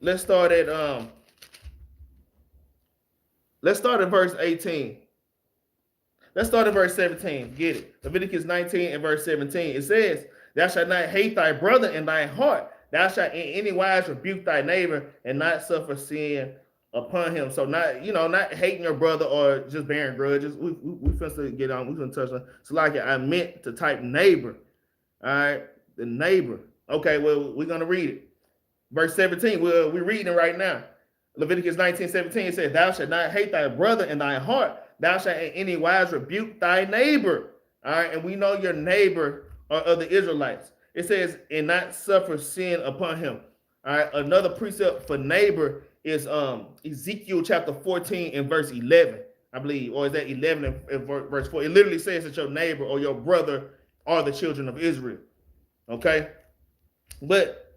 Let's start at verse 18. Let's start at verse 17. Get it? Leviticus 19 and verse 17. It says, thou shalt not hate thy brother in thy heart. Thou shalt in any wise rebuke thy neighbor and not suffer sin upon him. So not, not hating your brother or just bearing grudges. We finna get on. We finna touch on. So like I meant to type neighbor. All right, the neighbor. Okay, well we're gonna read it. Verse 17. We're reading it right now. Leviticus 19:17 says, "Thou shalt not hate thy brother in thy heart. Thou shalt in any wise rebuke thy neighbor." All right, and we know your neighbor are of the Israelites. It says, "And not suffer sin upon him." All right, another precept for neighbor is Ezekiel chapter 14 and verse 11, I believe, or is that 11 and verse 4? It literally says that your neighbor or your brother are the children of Israel. Okay, but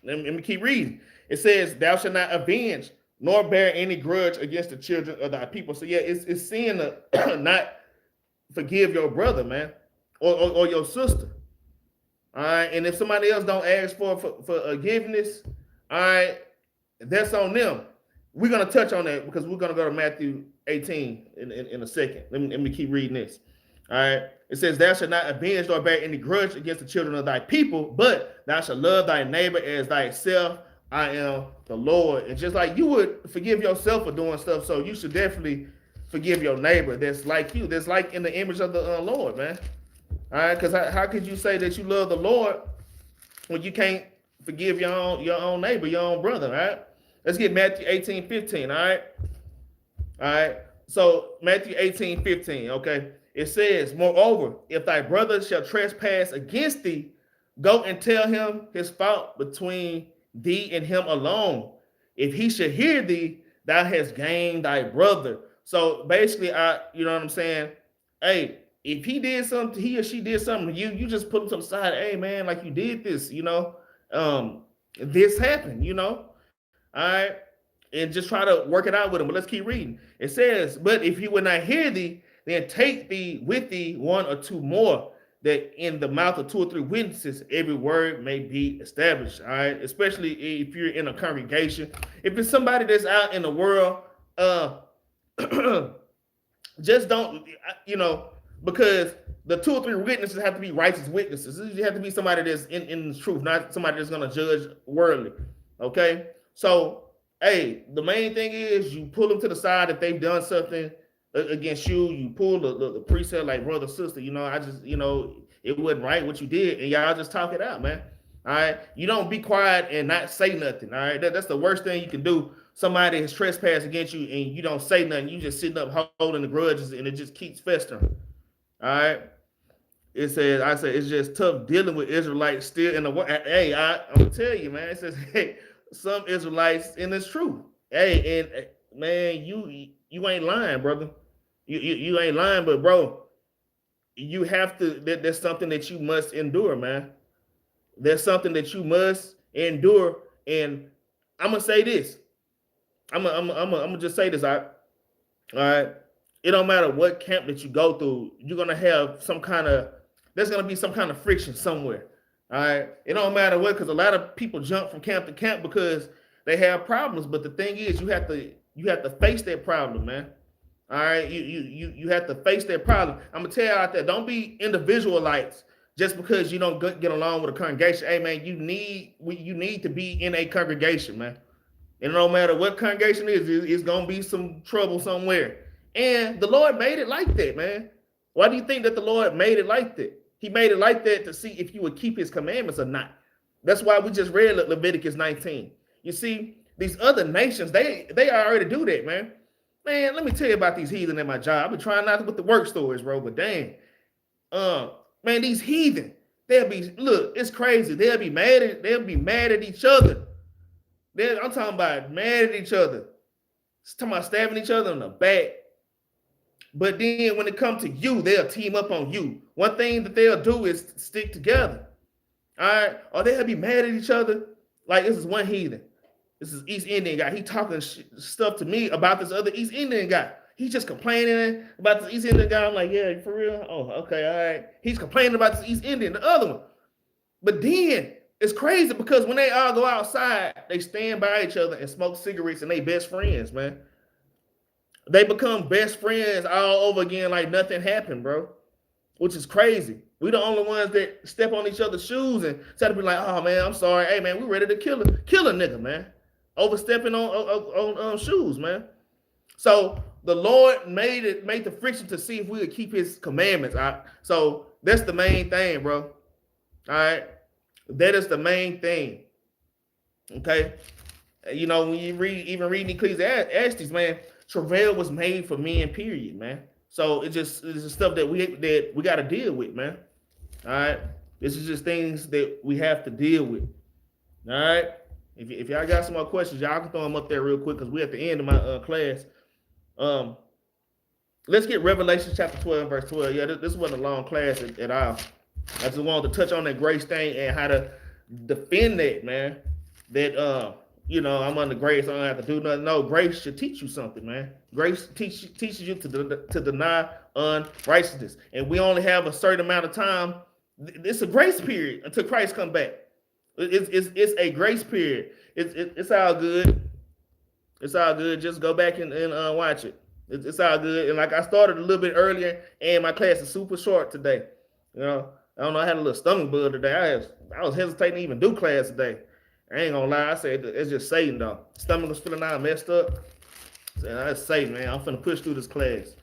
let me keep reading. It says, "Thou shalt not avenge nor bear any grudge against the children of thy people." So yeah, it's sin to not forgive your brother, man, or your sister. All right, and if somebody else don't ask for forgiveness, all right, that's on them. We're gonna touch on that because we're gonna go to Matthew 18 in a second. Let me keep reading this. All right, it says, "Thou shalt not avenge nor bear any grudge against the children of thy people, but thou shalt love thy neighbor as thyself. I am the Lord." And just like you would forgive yourself for doing stuff, so you should definitely forgive your neighbor that's like you, that's like in the image of the Lord, man. All right, because how could you say that you love the Lord when you can't forgive your own neighbor, your own brother? All right, let's get Matthew 18:15. All right. So Matthew 18:15. Okay, it says, "Moreover, if thy brother shall trespass against thee, go and tell him his fault between thee and him alone. If he should hear thee, thou hast gained thy brother." So basically, you know what I'm saying? Hey, if he did something, he or she did something to you, you just put them to the side. Hey, man, like you did this, this happened, all right, and just try to work it out with him. But let's keep reading. It says, "But if he would not hear thee, then take thee with thee one or two more, that in the mouth of two or three witnesses every word may be established." All right, especially if you're in a congregation. If it's somebody that's out in the world, just don't, because the two or three witnesses have to be righteous witnesses. You have to be somebody that's in the truth, not somebody that's going to judge worldly. Okay, so hey, the main thing is you pull them to the side if they've done something against you. You pull the precept like, brother, sister, I just, it wasn't right what you did, and y'all just talk it out, man. All right, you don't be quiet and not say nothing. All right, that's the worst thing you can do. Somebody has trespassed against you and you don't say nothing. You just sitting up holding the grudges and it just keeps festering. All right. It says, I said, it's just tough dealing with Israelites still in the world. Hey, I'm gonna tell you, man. It says, hey, some Israelites, and it's true. Hey, and man, you ain't lying, brother. You ain't lying, but bro, you have to. There's something that you must endure, man. There's something that you must endure, and I'm gonna say this. I'm gonna just say this. All right. It don't matter what camp that you go through, you're gonna have there's gonna be some kind of friction somewhere. All right. It don't matter what, because a lot of people jump from camp to camp because they have problems. But the thing is, you have to face that problem, man. All right. You have to face that problem. I'm gonna tell you out there, don't be individualites just because you don't get along with a congregation. Hey man, you need to be in a congregation, man. And no matter what congregation is, it's gonna be some trouble somewhere. And the Lord made it like that, man. Why do you think that the Lord made it like that? He made it like that to see if you would keep his commandments or not. That's why we just read Leviticus 19. You see, these other nations, they already do that, man. Man, let me tell you about these heathen at my job. I've been trying not to put the work stories, bro, but dang. Man, these heathen, it's crazy. They'll be mad at each other. I'm talking about mad at each other. It's talking about stabbing each other in the back. But then when it comes to you, they'll team up on you. One thing that they'll do is stick together. All right? Or they'll be mad at each other. Like this is one heathen. This is East Indian guy. He talking stuff to me about this other East Indian guy. He's just complaining about this East Indian guy. I'm like, yeah, for real? Oh, okay, all right. He's complaining about this East Indian, the other one. But then it's crazy because when they all go outside, they stand by each other and smoke cigarettes and they best friends, man. They become best friends all over again like nothing happened, bro. Which is crazy. We the only ones that step on each other's shoes and try to be like, oh man, I'm sorry. Hey man, we ready to kill a nigga, man. overstepping on shoes, man. So the Lord made the friction to see if we would keep his commandments. All right? So that's the main thing, bro. All right. That is the main thing. Okay. You know, when you reading Ecclesiastes, man, travail was made for men, period, man. So it's just stuff that we got to deal with, man. All right. This is just things that we have to deal with. All right. If y'all got some more questions, y'all can throw them up there real quick because we're at the end of my class. Let's get Revelation chapter 12, verse 12. Yeah, this wasn't a long class at all. I just wanted to touch on that grace thing and how to defend that, man. That you know, I'm under grace, I don't have to do nothing. No, grace should teach you something, man. Grace teaches you to deny unrighteousness. And we only have a certain amount of time. It's a grace period until Christ come back. It's a grace period. It's all good. It's all good. Just go back and watch it. It's all good. And like I started a little bit earlier, and my class is super short today. You know, I don't know. I had a little stomach bug today. I was hesitating to even do class today. I ain't gonna lie. I said it's just Satan though. Stomach was feeling all messed up. I said, that's Satan, man. I'm finna push through this class.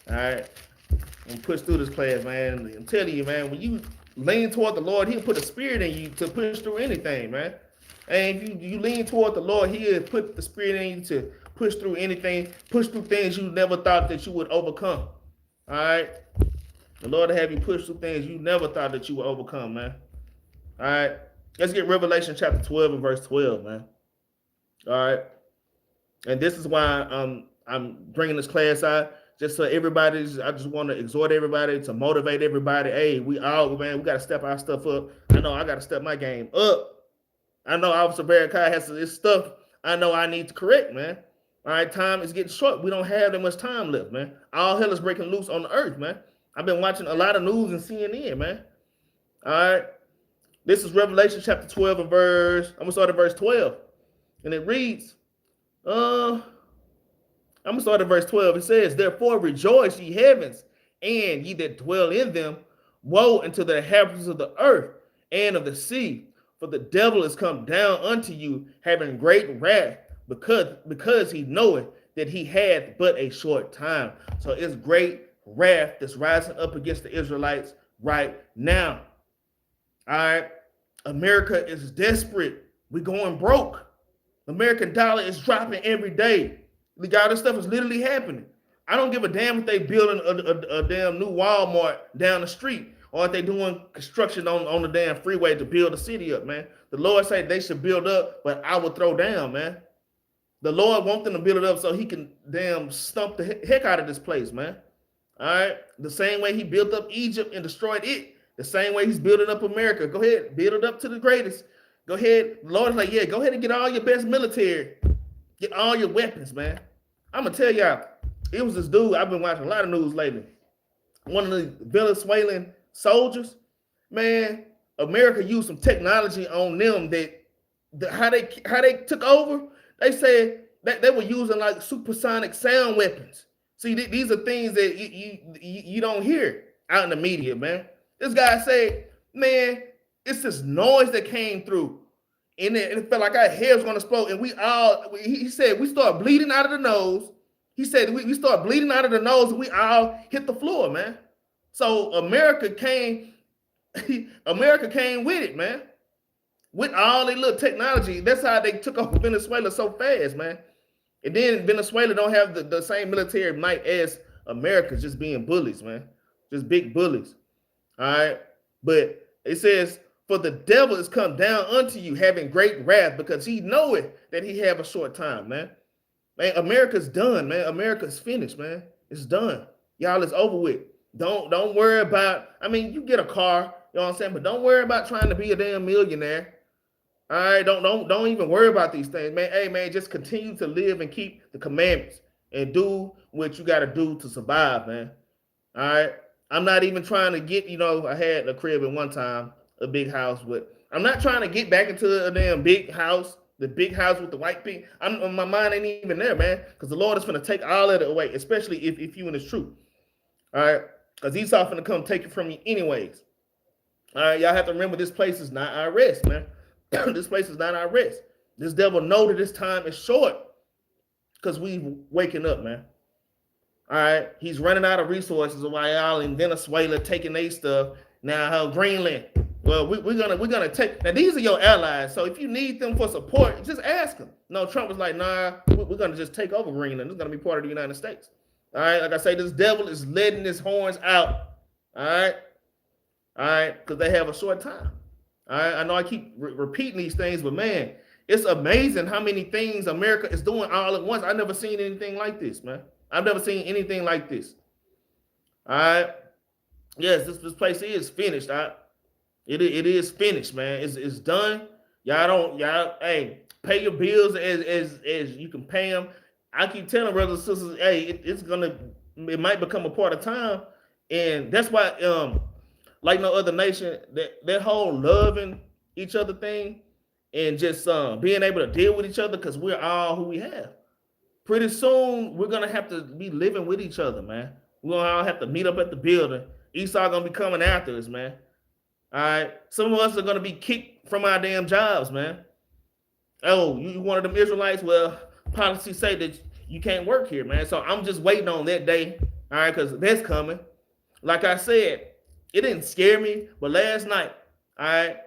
All right, I'm gonna push through this class, man. I'm telling you, man. When you lean toward the Lord, He'll put a spirit in you to push through anything, man. And if you lean toward the Lord, He'll put the spirit in you to push through anything, push through things you never thought that you would overcome. All right. The Lord will have you push through things you never thought that you would overcome, man. All right. Let's get Revelation chapter 12 and verse 12, man. All right. And this is why I'm bringing this class out, just so everybody, I just want to exhort everybody, to motivate everybody. Hey, we got to step our stuff up. I know I got to step my game up. I know Officer Barakai has this stuff I know I need to correct, man. All right, time is getting short. We don't have that much time left, man. All hell is breaking loose on the earth, man. I've been watching a lot of news and CNN, man. All right. This is Revelation chapter 12 and I'm going to start at verse 12. And it reads, I'm going to start at verse 12. It says, therefore rejoice, ye heavens, and ye that dwell in them. Woe unto the inhabitants of the earth and of the sea, for the devil is come down unto you, having great wrath, because he knoweth that he hath but a short time. So it's great wrath that's rising up against the Israelites right now. All right. America is desperate. We're going broke. American dollar is dropping every day. All this stuff is literally happening. I don't give a damn if they building a damn new Walmart down the street, or if they doing construction on the damn freeway to build a city up, man. The Lord said they should build up, but I will throw down, man. The Lord wants them to build it up so he can damn stump the heck out of this place, man. All right. The same way he built up Egypt and destroyed it, the same way he's building up America. Go ahead, build it up to the greatest. Go ahead. The Lord is like, yeah, go ahead and get all your best military. Get all your weapons, man. I'm going to tell y'all, it was this dude, I've been watching a lot of news lately. One of the Venezuelan soldiers, man, America used some technology on them how they took over. They said that they were using like supersonic sound weapons. See, these are things that you don't hear out in the media, man. This guy said, man, it's this noise that came through. And it felt like our head was going to explode. And he said, we start bleeding out of the nose. He said, we start bleeding out of the nose and we all hit the floor, man. So America came with it, man. With all their little technology. That's how they took over Venezuela so fast, man. And then Venezuela don't have the same military might as America, just being bullies, man. Just big bullies. All right. But it says, for the devil is come down unto you, having great wrath, because he knoweth that he have a short time, man. Man, America's done, man. America's finished, man. It's done. Y'all, it's over with. Don't worry about, I mean, you get a car, you know what I'm saying? But don't worry about trying to be a damn millionaire. All right, don't even worry about these things, man. Hey, man, just continue to live and keep the commandments and do what you got to do to survive, man. All right, I'm not even trying to get, I had a crib at one time, a big house, but I'm not trying to get back into a damn big house, the big house with the white pink. My mind ain't even there, man, because the Lord is going to take all of it away, especially if you in His truth. All right, because He's often to come take it from you anyways. All right, y'all have to remember this place is not our rest, man. This place is not our rest. This devil know that this time is short because we waking up, man. All right, he's running out of resources while y'all in Venezuela taking their stuff. Now, Greenland. Well, we're gonna take. Now, these are your allies. So if you need them for support, just ask them. No, Trump was like, nah, we're gonna just take over Greenland. It's gonna be part of the United States. All right, like I say, this devil is letting his horns out. All right, because they have a short time. All right, I know I keep repeating these things, but man, it's amazing how many things America is doing all at once. I've never seen anything like this, man. I've never seen anything like this. All right. Yes, this place is finished. It is finished, man. It's done. Y'all hey, pay your bills as you can pay them. I keep telling brothers and sisters, hey, it might become a part of time, and that's why like no other nation, that whole loving each other thing and just being able to deal with each other because we're all who we have. Pretty soon we're gonna have to be living with each other, man. We're gonna all have to meet up at the building. Esau gonna be coming after us, man. All right. Some of us are gonna be kicked from our damn jobs, man. Oh, you one of them Israelites? Well, policy say that you can't work here, man. So I'm just waiting on that day, all right, because that's coming. Like I said, it didn't scare me, but last night, all right,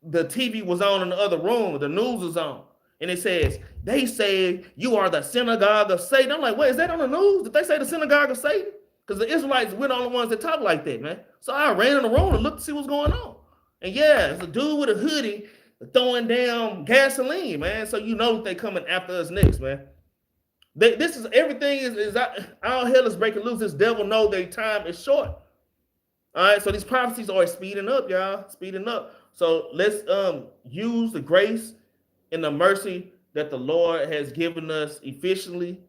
the TV was on in the other room, the news was on, and it says, they say you are the synagogue of Satan. I'm like, wait, is that on the news? Did they say the synagogue of Satan? Because the Israelites, we're the only ones that talk like that, man. So I ran in the room and looked to see what's going on. And yeah, it's a dude with a hoodie throwing down gasoline, man. So you know they coming after us next, man. This is everything is all hell is breaking loose. This devil know their time is short. All right, so these prophecies are speeding up, y'all, speeding up. So let's use the grace and the mercy that the Lord has given us efficiently,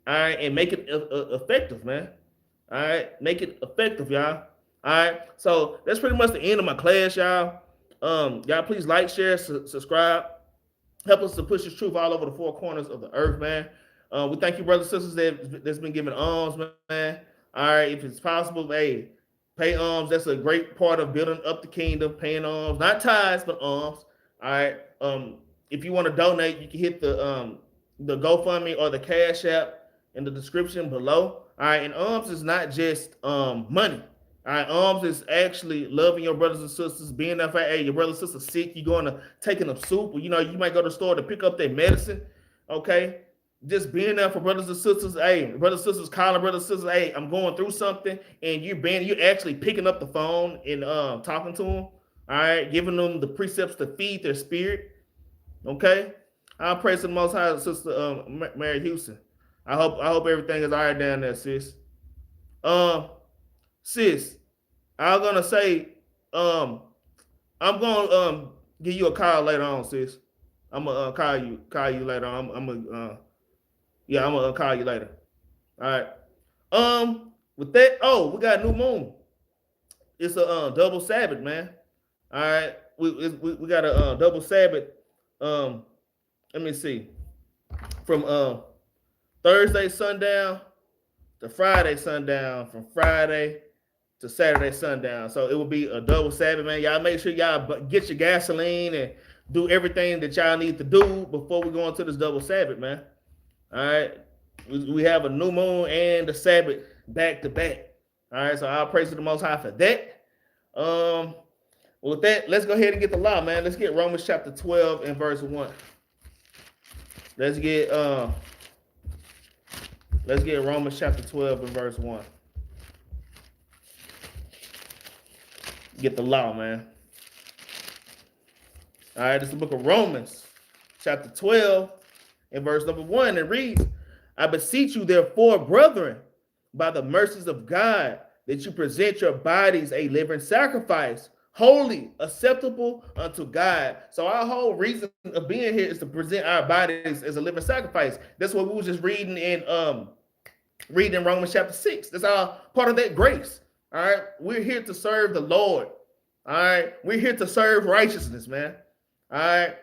all right, and make it effective, man. All right, make it effective, y'all. All right, so that's pretty much the end of my class, y'all. Y'all please like, share, subscribe. Help us to push this truth all over the four corners of the earth, man. We thank you, brothers and sisters that's been giving alms, man. All right, if it's possible, hey, pay alms. That's a great part of building up the kingdom, paying alms, not tithes, but alms. All right. If you want to donate, you can hit the GoFundMe or the Cash App in the description below. All right, and alms is not just money. All right, alms is actually loving your brothers and sisters, being there for, hey, your brother and sister sick, you're going to taking them soup, or you might go to the store to pick up their medicine. Okay, just being there for brothers and sisters. Hey, brothers and sisters calling brothers and sisters, hey, I'm going through something, and you're actually picking up the phone and talking to them. All right, giving them the precepts to feed their spirit. Okay, I'll praise the Most High, Sister Mary Houston. I hope everything is all right down there, sis. Sis, I'm gonna say, I'm gonna give you a call later on, sis. I'm gonna call you later on. I'm gonna call you later. All right. With that, we got a new moon. It's a double Sabbath, man. All right, we got a double Sabbath. Let me see, from Thursday sundown to Friday sundown, from Friday to Saturday sundown. So it will be a double Sabbath, man. Y'all make sure y'all get your gasoline and do everything that y'all need to do before we go into this double Sabbath, man. All right, we have a new moon and the Sabbath back to back. All right, so I'll praise to the Most High for that. With that, let's go ahead and get the law, man. Let's get Romans chapter 12 and verse 1. Let's get Romans chapter 12 and verse 1. Get the law, man. All right, this is the book of Romans, chapter 12 and verse number 1. It reads, I beseech you, therefore, brethren, by the mercies of God, that you present your bodies a living sacrifice, holy, acceptable unto God. So our whole reason of being here is to present our bodies as a living sacrifice. That's what we were just reading in Romans chapter 6. That's all part of that grace. All right, we're here to serve the Lord. All right, we're here to serve righteousness, man. All right,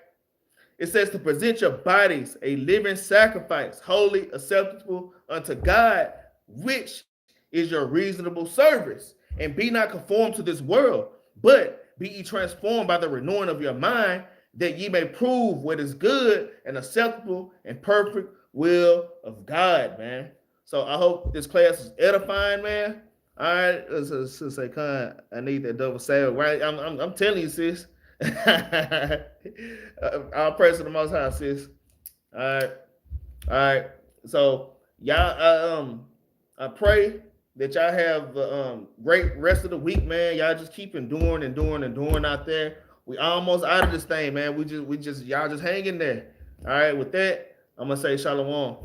it says to present your bodies a living sacrifice, holy, acceptable unto God, which is your reasonable service. And be not conformed to this world, but be ye transformed by the renewing of your mind, that ye may prove what is good and acceptable and perfect will of God, man. So I hope this class is edifying, man. All right, say, Con, I need that double sale, right? I'm telling you, sis. I'll praise to the Most High, sis. All right, all right. So y'all, I pray that y'all have a great rest of the week, man. Y'all just keep enduring and doing out there. We almost out of this thing, man. We just y'all just hang in there. All right, with that, I'm gonna say shalom.